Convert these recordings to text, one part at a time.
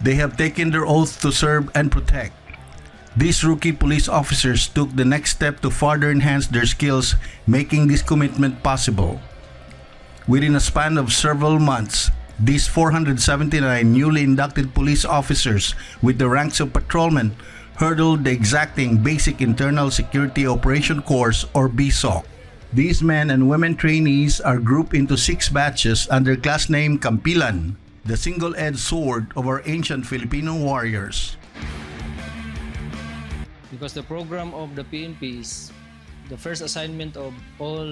They have taken their oath to serve and protect. These rookie police officers took the next step to further enhance their skills, making this commitment possible. Within a span of several months, these 479 newly inducted police officers with the ranks of patrolmen hurdled the exacting Basic Internal Security Operation Course or BISOC. These men and women trainees are grouped into 6 batches under class name KAMPILAN, the single-edged sword of our ancient Filipino warriors. Because the program of the PNP is the first assignment of all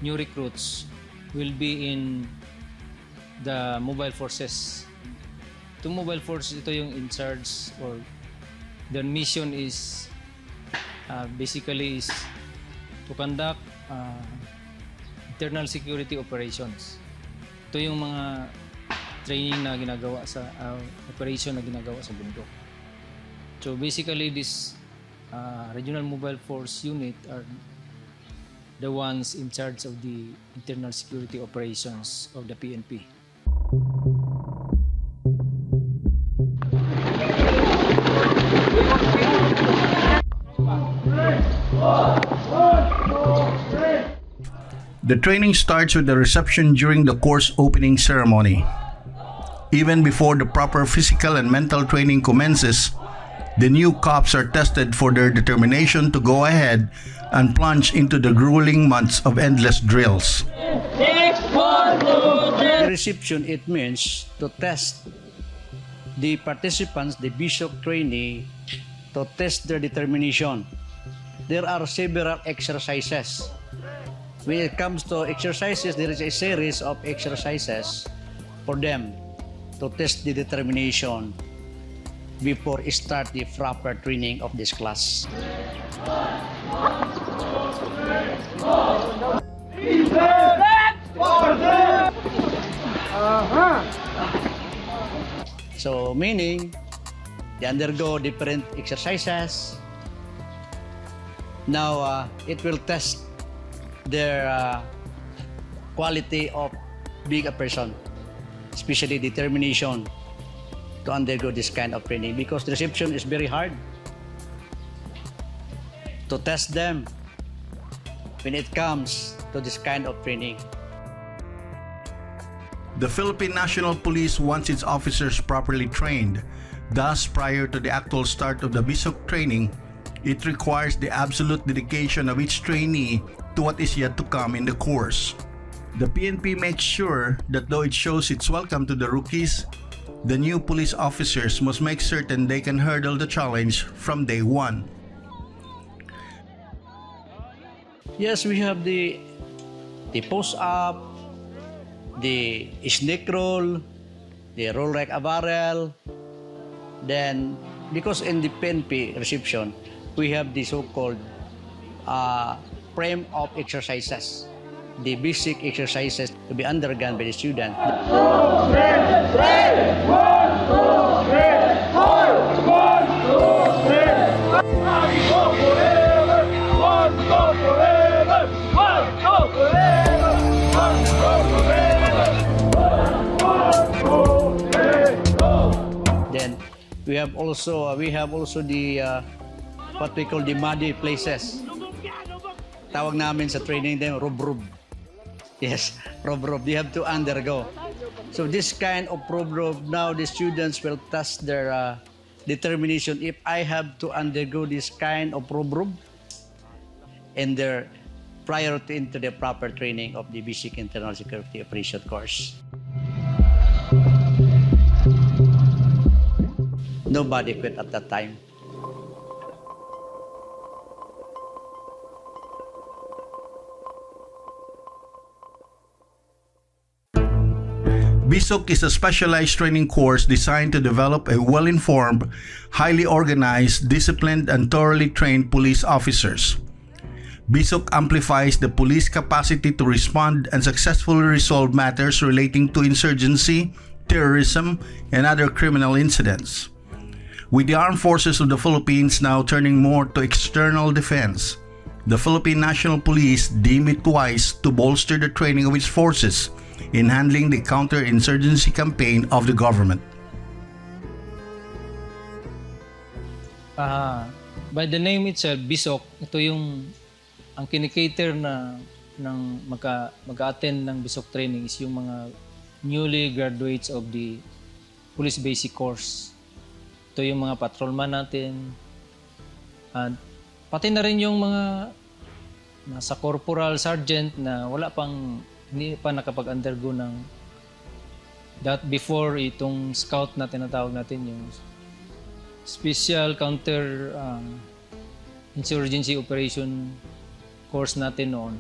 new recruits will be in the mobile forces. Itong mobile force, ito yung in charge or their mission is basically is to conduct internal security operations. Ito yung mga training na ginagawa sa operation na ginagawa sa bundok. So basically this regional mobile force unit are the ones in charge of the internal security operations of the PNP. The training starts with the reception during the course opening ceremony. Even before the proper physical and mental training commences, the new cops are tested for their determination to go ahead and plunge into the grueling months of endless drills. The reception, it means to test the participants, the BISOC trainee, to test their determination. There are several exercises. When it comes to exercises, there is a series of exercises for them to test the determination before start the proper training of this class. So meaning they undergo different exercises. Now it will test their quality of being a person, especially determination to undergo this kind of training, because the reception is very hard to test them when it comes to this kind of training. The Philippine National Police wants its officers properly trained. Thus, prior to the actual start of the BISOC training, it requires the absolute dedication of each trainee to what is yet to come in the course. The PNP makes sure that though it shows its welcome to the rookies, the new police officers must make certain they can hurdle the challenge from day one. Yes, we have the post-up, the snake roll, the roll like a barrel. Then, because in the PNP reception, we have the so-called frame of exercises, the basic exercises to be undergone by the student. 2, 3, 3, 1, 2, 3, 4, 1, 2, 3. We go forever, one go forever, one go forever, one go forever, 1, 2, 3, go. Then we have also the what we call the muddy places. Tawag namin sa training din, rub-rub. Yes, rub-rub. They have to undergo. So this kind of rub-rub, now the students will test their determination. If I have to undergo this kind of rub-rub, and their prior to into the proper training of the Basic Internal Security Operation course. Nobody quit at that time. BISOC is a specialized training course designed to develop a well-informed, highly organized, disciplined, and thoroughly trained police officers. BISOC amplifies the police capacity to respond and successfully resolve matters relating to insurgency, terrorism, and other criminal incidents. With the Armed Forces of the Philippines now turning more to external defense, the Philippine National Police deemed it wise to bolster the training of its forces in handling the counter-insurgency campaign of the government. By the name itself, BISOC, ito yung ang kinikater na ng mag-attend ng BISOC training is yung mga newly graduates of the Police Basic Course. Ito yung mga patrolman natin. At pati na rin yung mga nasa corporal sergeant na hindi pa nakapag-undergo ng that before itong scout na tinatawag natin, yung Special Counter Insurgency Operation course natin noon.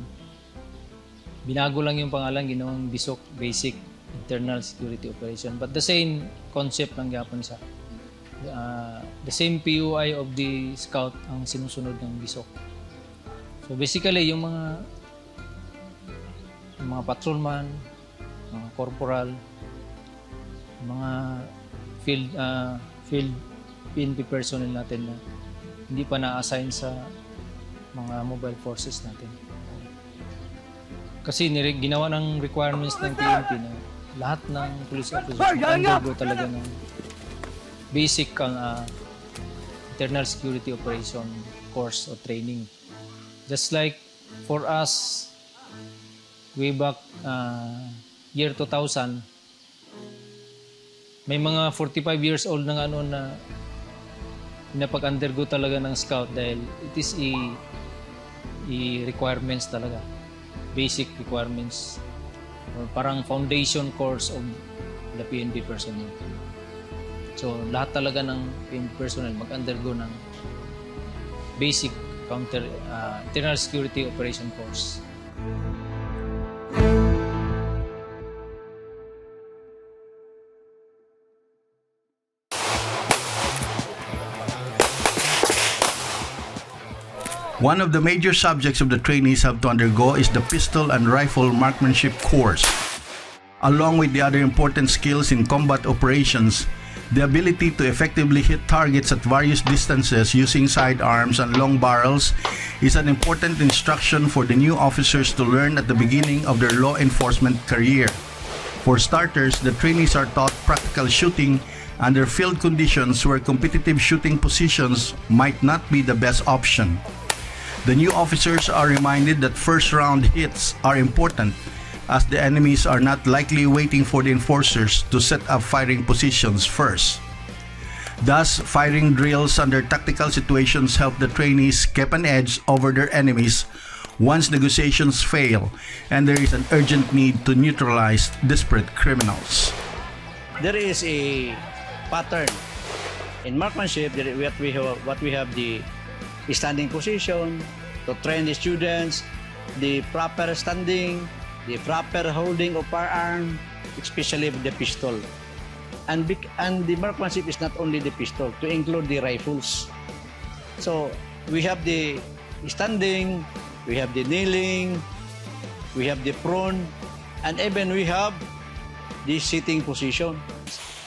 Binago lang yung pangalan, ginawang BISOC, Basic Internal Security Operation. But the same concept ng Japan siya. The same POI of the scout ang sinusunod ng BISOC. So basically, yung mga patrolman, mga corporal, mga field PNP personnel natin na hindi pa na-assign sa mga mobile forces natin. Kasi ginawa ng requirements ng PNP na lahat ng police officers undergo talaga ng basic internal security operation course o training. Just like for us, way back year 2000, may mga 45 years old na na pinapag-undergo talaga ng scout dahil it is requirements talaga. Basic requirements or parang foundation course of the PNP personnel. So lahat talaga ng PNP personnel mag-undergo ng basic internal security operation course. One of the major subjects of the trainees have to undergo is the pistol and rifle marksmanship course. Along with the other important skills in combat operations, the ability to effectively hit targets at various distances using sidearms and long barrels is an important instruction for the new officers to learn at the beginning of their law enforcement career. For starters, the trainees are taught practical shooting under field conditions where competitive shooting positions might not be the best option. The new officers are reminded that first-round hits are important as the enemies are not likely waiting for the enforcers to set up firing positions first. Thus, firing drills under tactical situations help the trainees keep an edge over their enemies once negotiations fail and there is an urgent need to neutralize desperate criminals. There is a pattern in marksmanship that what we have the standing position to train the students, the proper standing, the proper holding of firearm, especially the pistol. And the marksmanship is not only the pistol, to include the rifles. So we have the standing, we have the kneeling, we have the prone, and even we have the sitting position.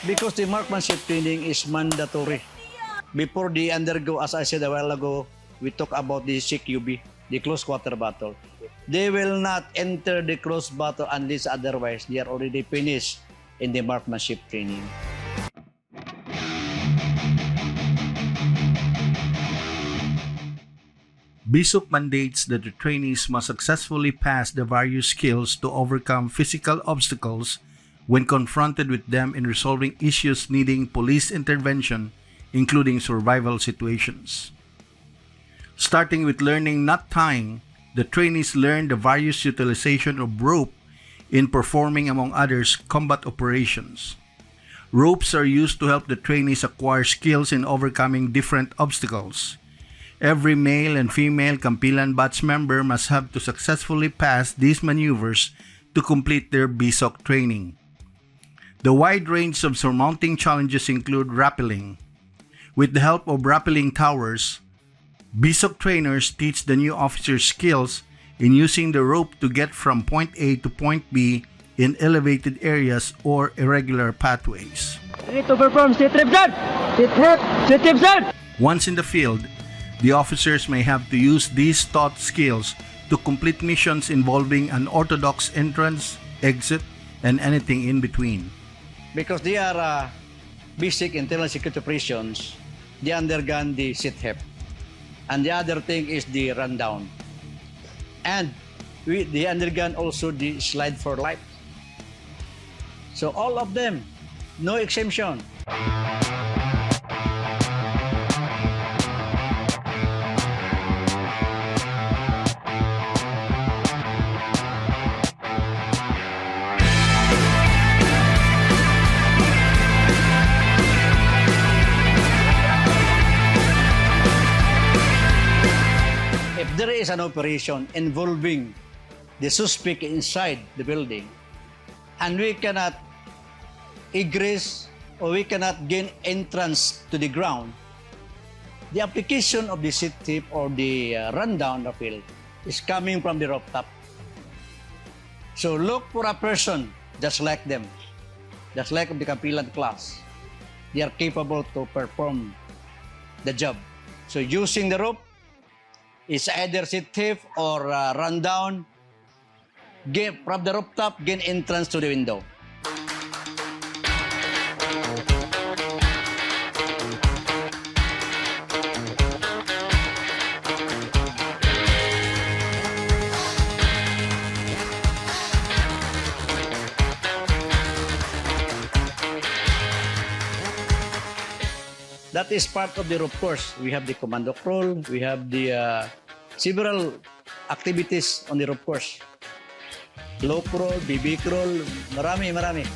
Because the marksmanship training is mandatory. Before they undergo, as I said a while ago, we talk about the CQB, the close quarter battle. They will not enter the close battle unless otherwise they are already finished in the marksmanship training. BISOC mandates that the trainees must successfully pass the various skills to overcome physical obstacles when confronted with them in resolving issues needing police intervention, including survival situations. Starting with learning knot tying, the trainees learn the various utilization of rope in performing, among others, combat operations. Ropes are used to help the trainees acquire skills in overcoming different obstacles. Every male and female KAMPILAN batch member must have to successfully pass these maneuvers to complete their BISOC training. The wide range of surmounting challenges include rappelling. With the help of rappelling towers, BISOC trainers teach the new officers skills in using the rope to get from point A to point B in elevated areas or irregular pathways. Ready to perform sit rep, sir! Sit rep, sir! Once in the field, the officers may have to use these taught skills to complete missions involving an orthodox entrance, exit, and anything in between. Because they are basic internal security operations, they undergone the sit hip. And the other thing is the rundown. And they undergone also the slide for life. So all of them, no exemption. If there is an operation involving the suspect inside the building, and we cannot egress or we cannot gain entrance to the ground, the application of the sit tip or the rundown of field is coming from the rooftop. So look for a person just like them, just like the Kampilan class. They are capable to perform the job. So using the rope, it's either sit tip or rundown. From the rooftop, gain entrance to the window. That is part of the rope course. We have the commando crawl. We have the several activities on the rope course. Low crawl, BB crawl, marami.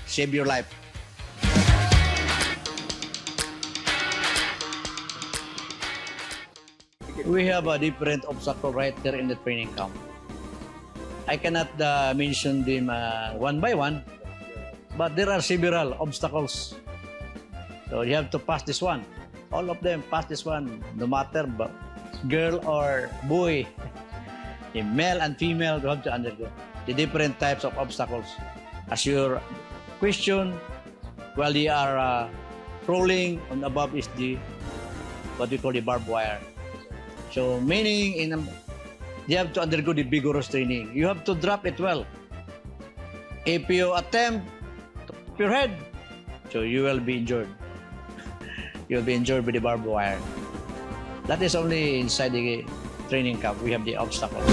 Save your life. We have a different obstacle right there in the training camp. I cannot mention them one by one, but there are several obstacles. So you have to pass this one. All of them pass this one, no matter girl or boy, male and female, you have to undergo the different types of obstacles. As your question, while they are crawling, on above is the what we call the barbed wire. So meaning you have to undergo the vigorous training. You have to drop it well. If you attempt to hit your head, so you will be injured. You will be injured with the barbed wire. That is only inside the training camp. We have the obstacles.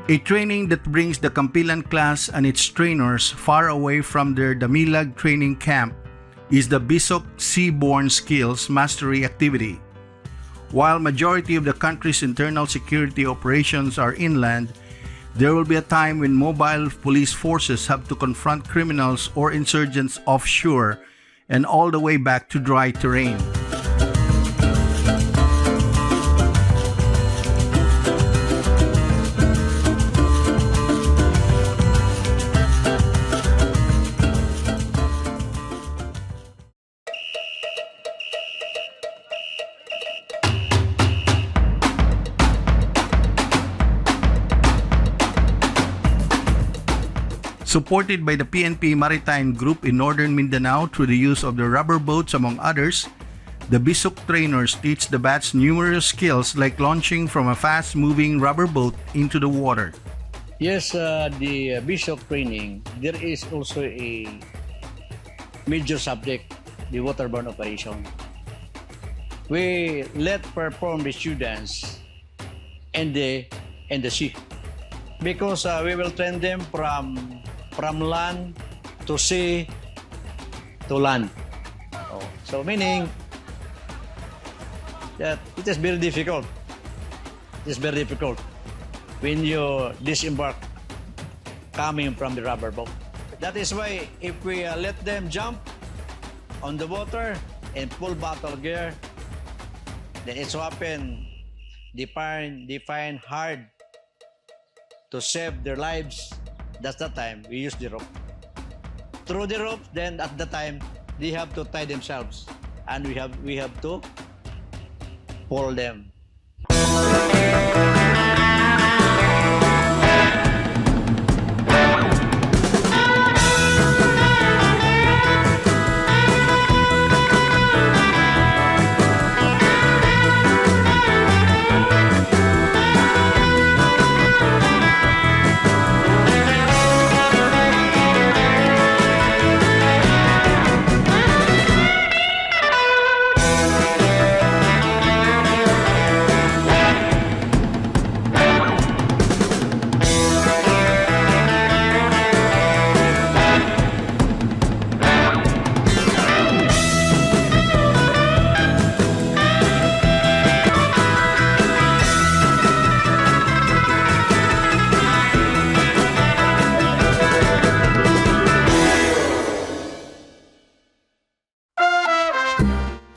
A training that brings the Kampilan class and its trainers far away from their Damilag training camp is the BISOC Seaborne Skills Mastery Activity. While majority of the country's internal security operations are inland, there will be a time when mobile police forces have to confront criminals or insurgents offshore and all the way back to dry terrain. Supported by the PNP Maritime Group in Northern Mindanao through the use of the rubber boats among others, the BISOC trainers teach the batch numerous skills like launching from a fast-moving rubber boat into the water. Yes, the BISOC training, there is also a major subject, the waterborne operation. We let perform the students in the sea because we will train them from land to sea to land. So meaning that it is very difficult It's very difficult when you disembark coming from the rubber boat. That is why if we let them jump on the water and full battle gear, then it's often they find hard to save their lives. That's the time we use the rope. Through the rope, then at the time they have to tie themselves, and we have to pull them.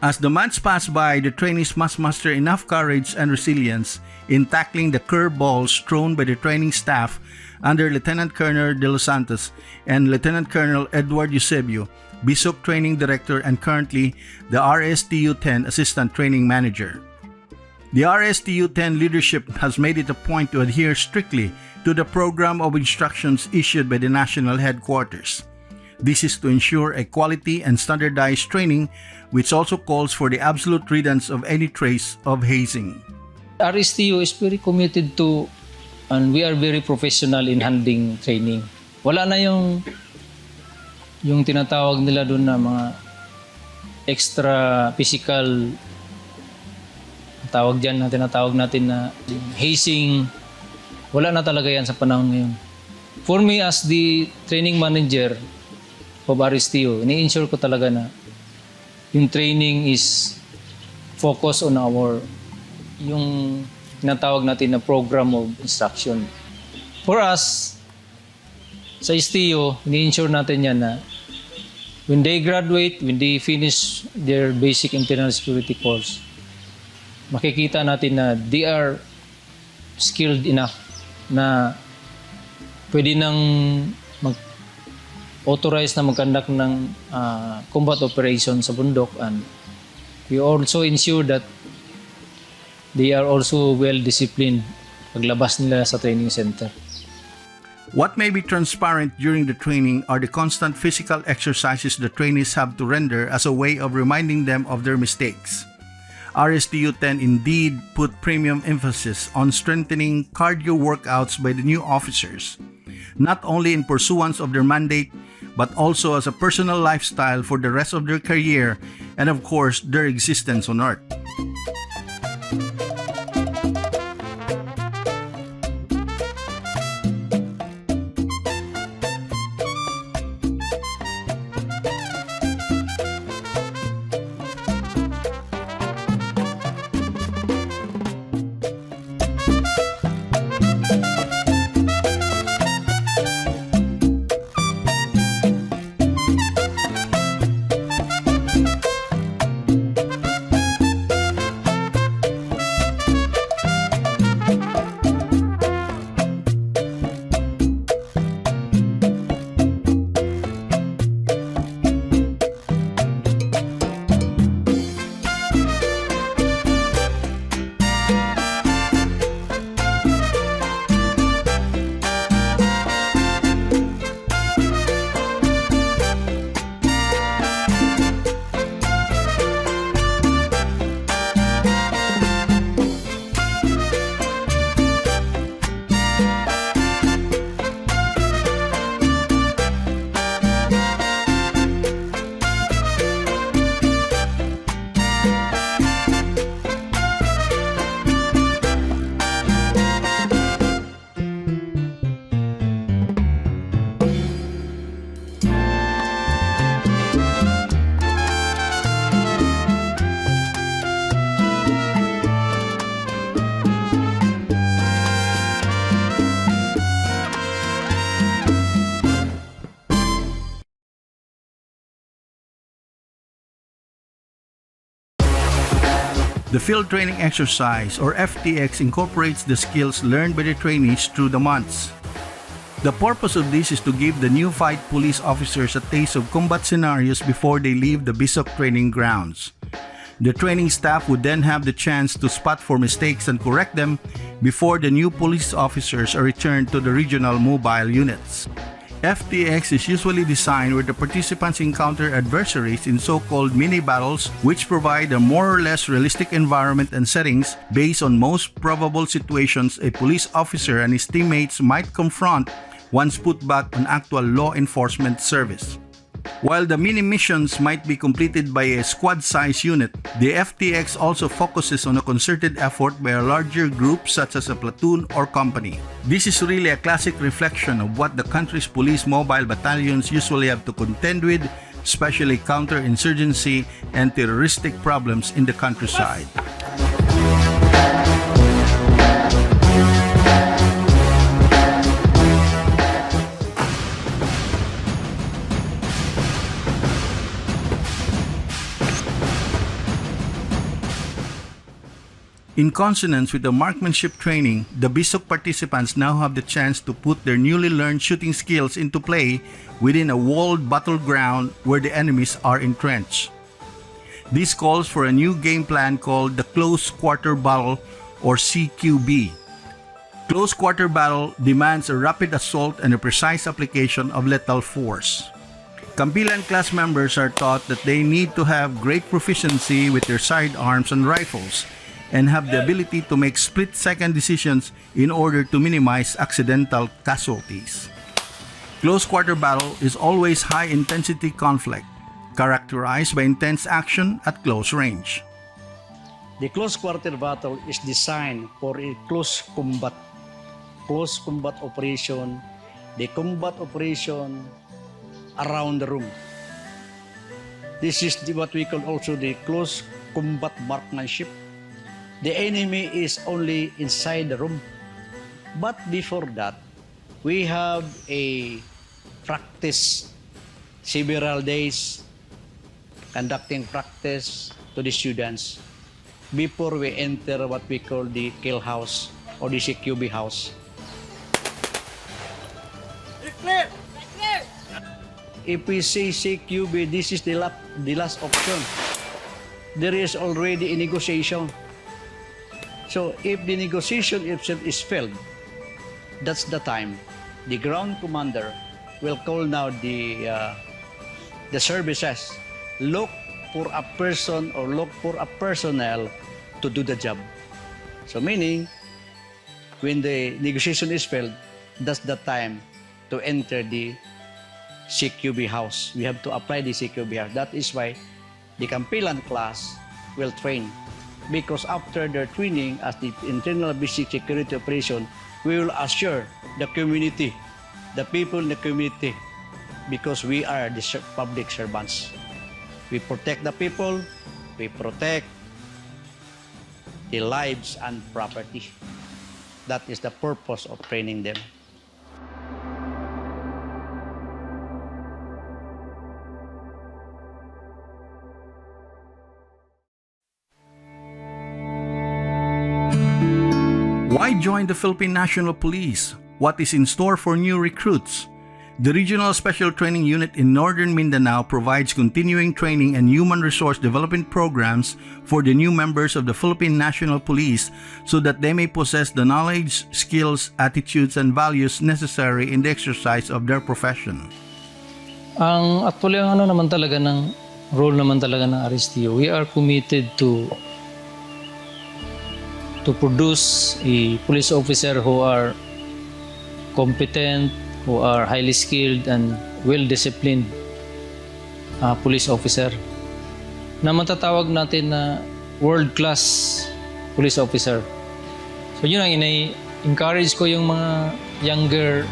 As the months pass by, the trainees must muster enough courage and resilience in tackling the curveballs thrown by the training staff under Lieutenant Colonel De Los Santos and Lieutenant Colonel Edward Eusebio, BISOC Training Director and currently the RSTU-10 Assistant Training Manager. The RSTU-10 leadership has made it a point to adhere strictly to the program of instructions issued by the national headquarters. This is to ensure a quality and standardized training, which also calls for the absolute riddance of any trace of hazing. RSTU is very committed to, and we are very professional in handling training. Wala na yung tinatawag nila doon na mga extra physical, tinatawag natin na hazing. Wala na talaga yan sa panahon ngayon. For me as the training manager of RSTU, ini-ensure ko talaga na yung training is focused on yung tinatawag natin na program of instruction. For us, sa STU, ini-ensure natin yan na when they graduate, when they finish their basic internal security course, makikita natin na they are skilled enough na pwede nang authorized na mag-conduct ng combat operation sa bundok, and we also ensure that they are also well-disciplined paglabas nila sa training center. What may be transparent during the training are the constant physical exercises the trainees have to render as a way of reminding them of their mistakes. RSTU-10 indeed put premium emphasis on strengthening cardio workouts by the new officers, not only in pursuance of their mandate, but also as a personal lifestyle for the rest of their career and of course their existence on Earth. The Field Training Exercise, or FTX, incorporates the skills learned by the trainees through the months. The purpose of this is to give the neophyte police officers a taste of combat scenarios before they leave the BISOC training grounds. The training staff would then have the chance to spot for mistakes and correct them before the new police officers are returned to the regional mobile units. FTX is usually designed where the participants encounter adversaries in so-called mini-battles, which provide a more or less realistic environment and settings based on most probable situations a police officer and his teammates might confront once put back on actual law enforcement service. While the mini-missions might be completed by a squad-sized unit, the FTX also focuses on a concerted effort by a larger group such as a platoon or company. This is really a classic reflection of what the country's police mobile battalions usually have to contend with, especially counter-insurgency and terroristic problems in the countryside. In consonance with the marksmanship training, the BISOC participants now have the chance to put their newly learned shooting skills into play within a walled battleground where the enemies are entrenched. This calls for a new game plan called the Close Quarter Battle, or CQB. Close Quarter Battle demands a rapid assault and a precise application of lethal force. KAMPILAN class members are taught that they need to have great proficiency with their sidearms and rifles, and have the ability to make split-second decisions in order to minimize accidental casualties. Close quarter battle is always high-intensity conflict, characterized by intense action at close range. The close quarter battle is designed for a close combat operation, the combat operation around the room. This is what we call also the close combat marksmanship. The enemy is only inside the room. But before that, we have a practice, several days, conducting practice to the students before we enter what we call the kill house or the CQB house. Clear! If we say CQB, this is the last option. There is already a negotiation. So if the negotiation itself is failed, that's the time the ground commander will call now the services, look for a person or look for a personnel to do the job. So meaning, when the negotiation is failed, that's the time to enter the CQB house. We have to apply the CQB house. That is why the KAMPILAN class will train. Because after their training as the internal basic security operation, we will assure the community, the people in the community, because we are the public servants. We protect the people, we protect the lives and property. That is the purpose of training them. Why join the Philippine National Police? What is in store for new recruits? The Regional Special Training Unit in Northern Mindanao provides continuing training and human resource development programs for the new members of the Philippine National Police so that they may possess the knowledge, skills, attitudes, and values necessary in the exercise of their profession. Actually, ang naman talaga ng role naman talaga ng RSTO, we are committed to produce a police officer who are competent, who are highly skilled and well-disciplined police officer na matatawag natin na world-class police officer. So yun ang encourage ko yung mga younger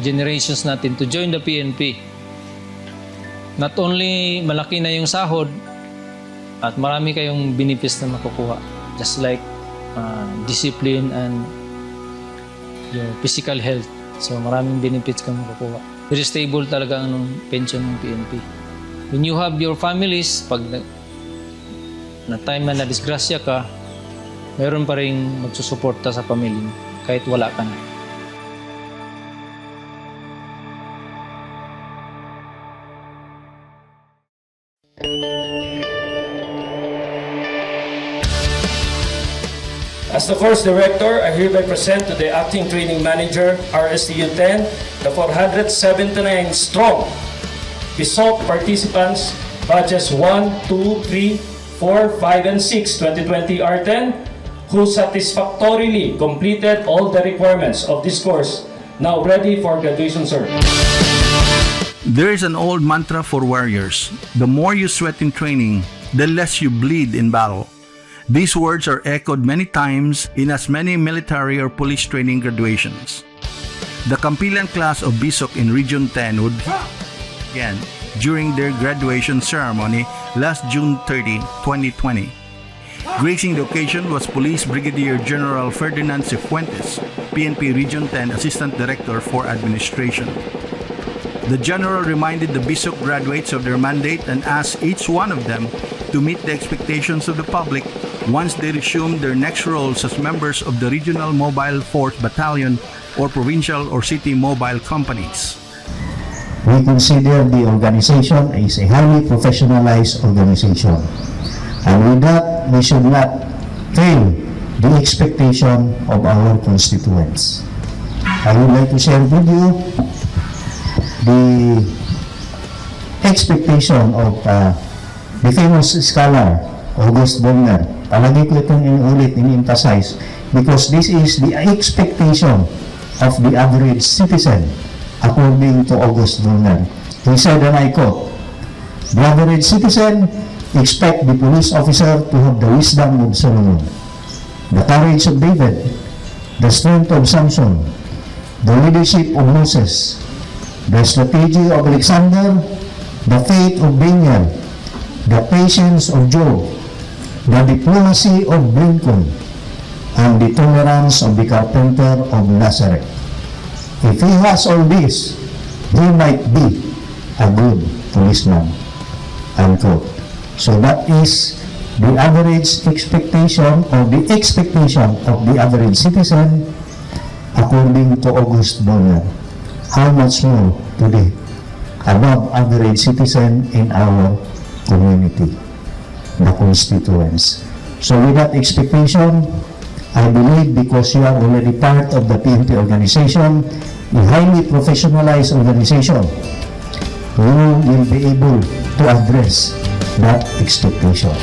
generations natin to join the PNP. Not only malaki na yung sahod at marami kayong benefits na makukuha, just like discipline and your physical health. So maraming benefits kang makukuha. Very stable talaga ang pension ng PNP. When you have your families, pag na time na nadisgrasya ka, mayroon pa rin magsusuporta sa pamilya kahit wala ka na. As the Force Director, I hereby present to the Acting Training Manager, RSTU-10, the 479-strong BISOC participants, batches 1, 2, 3, 4, 5, and 6, 2020 R10, who satisfactorily completed all the requirements of this course, now ready for graduation, sir. There is an old mantra for warriors: the more you sweat in training, the less you bleed in battle. These words are echoed many times in as many military or police training graduations. The Kampilan class of BISOC in Region 10 would again during their graduation ceremony last June 30, 2020. Gracing the occasion was Police Brigadier General Ferdinand Cifuentes, PNP Region 10 Assistant Director for Administration. The General reminded the BISOC graduates of their mandate and asked each one of them to meet the expectations of the public once they resume their next roles as members of the Regional Mobile Force Battalion or Provincial or City Mobile Companies. We consider the organization as a highly professionalized organization. And with that, we should not fail the expectation of our constituents. I would like to share with you the expectation of the famous scholar, August Bonner. Palagi ko itong inulit, ini-emphasize, because this is the expectation of the average citizen, according to August Bonner. He said, and I quote, "The average citizen expect the police officer to have the wisdom of Solomon, the courage of David, the strength of Samson, the leadership of Moses, the strategy of Alexander, the faith of Daniel, the patience of Job, the diplomacy of Lincoln, and the tolerance of the carpenter of Nazareth. If he has all this, he might be a good policeman." Unquote. So that is the average expectation or the expectation of the average citizen according to August Bonner. How much more today above average citizen in our community, the constituents. So with that expectation, I believe because you are already part of the PNP organization, a highly professionalized organization, you will be able to address that expectation.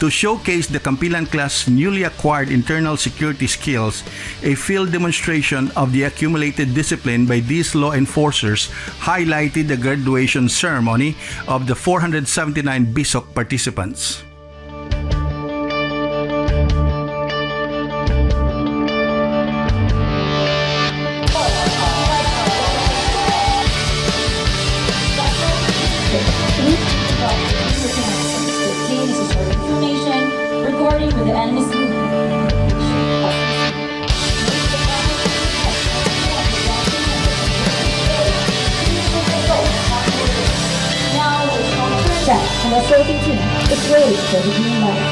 To showcase the Kampilan class' newly acquired internal security skills, a field demonstration of the accumulated discipline by these law enforcers highlighted the graduation ceremony of the 479 BISOC participants. Recording with the enemy's now it's on the set, and the assaulting team is ready for the green light.